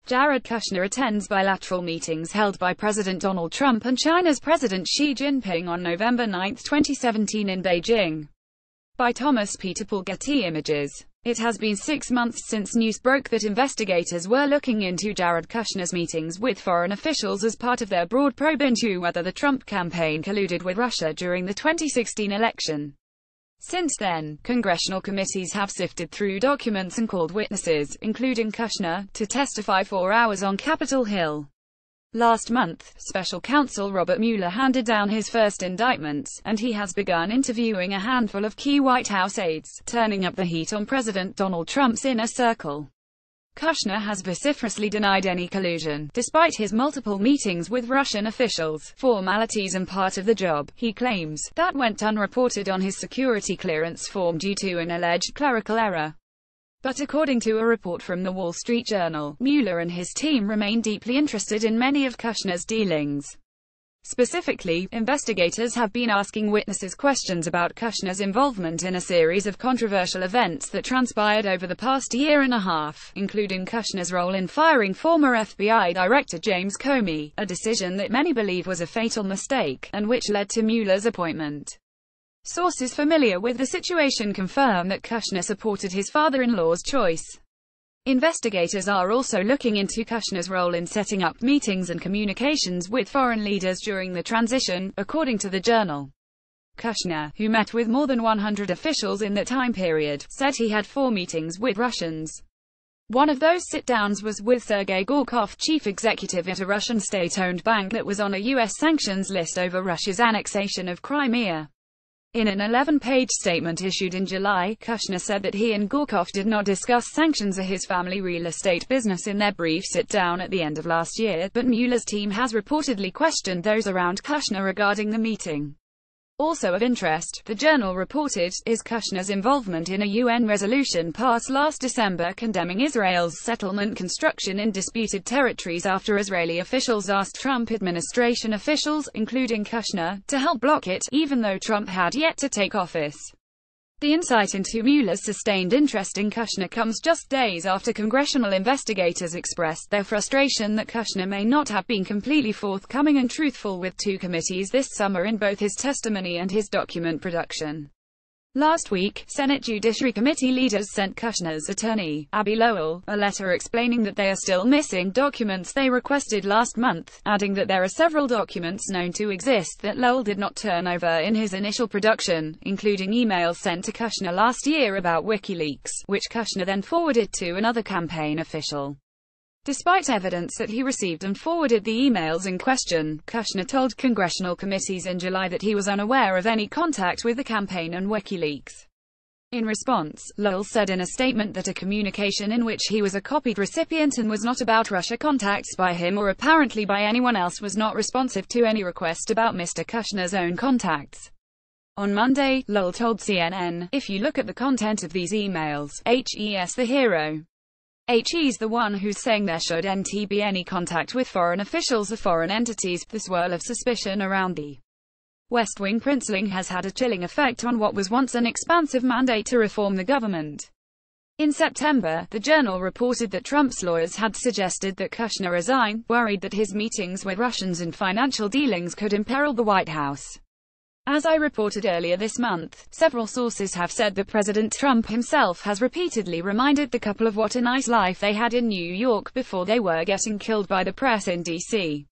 Jared Kushner attends bilateral meetings held by President Donald Trump and China's President Xi Jinping on November 9, 2017 in Beijing. By Thomas Peter Paul, Getty Images. It has been 6 months since news broke that investigators were looking into Jared Kushner's meetings with foreign officials as part of their broad probe into whether the Trump campaign colluded with Russia during the 2016 election. Since then, congressional committees have sifted through documents and called witnesses, including Kushner, to testify 4 hours on Capitol Hill. Last month, special counsel Robert Mueller handed down his first indictment, and he has begun interviewing a handful of key White House aides, turning up the heat on President Donald Trump's inner circle. Kushner has vociferously denied any collusion, despite his multiple meetings with Russian officials, formalities and part of the job, he claims, that went unreported on his security clearance form due to an alleged clerical error. But according to a report from the Wall Street Journal, Mueller and his team remain deeply interested in many of Kushner's dealings. Specifically, investigators have been asking witnesses questions about Kushner's involvement in a series of controversial events that transpired over the past year and a half, including Kushner's role in firing former FBI Director James Comey, a decision that many believe was a fatal mistake, and which led to Mueller's appointment. Sources familiar with the situation confirm that Kushner supported his father-in-law's choice. Investigators are also looking into Kushner's role in setting up meetings and communications with foreign leaders during the transition, according to the Journal. Kushner, who met with more than 100 officials in that time period, said he had 4 meetings with Russians. One of those sit-downs was with Sergei Gorkov, chief executive at a Russian state-owned bank that was on a U.S. sanctions list over Russia's annexation of Crimea. In an 11-page statement issued in July, Kushner said that he and Gorkov did not discuss sanctions or his family real estate business in their brief sit-down at the end of last year, but Mueller's team has reportedly questioned those around Kushner regarding the meeting. Also of interest, the Journal reported, is Kushner's involvement in a UN resolution passed last December condemning Israel's settlement construction in disputed territories after Israeli officials asked Trump administration officials, including Kushner, to help block it, even though Trump had yet to take office. The insight into Mueller's sustained interest in Kushner comes just days after congressional investigators expressed their frustration that Kushner may not have been completely forthcoming and truthful with 2 committees this summer in both his testimony and his document production. Last week, Senate Judiciary Committee leaders sent Kushner's attorney, Abby Lowell, a letter explaining that they are still missing documents they requested last month, adding that there are several documents known to exist that Lowell did not turn over in his initial production, including emails sent to Kushner last year about WikiLeaks, which Kushner then forwarded to another campaign official. Despite evidence that he received and forwarded the emails in question, Kushner told congressional committees in July that he was unaware of any contact with the campaign and WikiLeaks. In response, Lowell said in a statement that a communication in which he was a copied recipient and was not about Russia contacts by him or apparently by anyone else was not responsive to any request about Mr. Kushner's own contacts. On Monday, Lowell told CNN, if you look at the content of these emails, HE's the hero. HE's the one who's saying there shouldn't be any contact with foreign officials or foreign entities. The swirl of suspicion around the West Wing princeling has had a chilling effect on what was once an expansive mandate to reform the government. In September, the Journal reported that Trump's lawyers had suggested that Kushner resign, worried that his meetings with Russians and financial dealings could imperil the White House. As I reported earlier this month, several sources have said that President Trump himself has repeatedly reminded the couple of what a nice life they had in New York before they were getting killed by the press in D.C.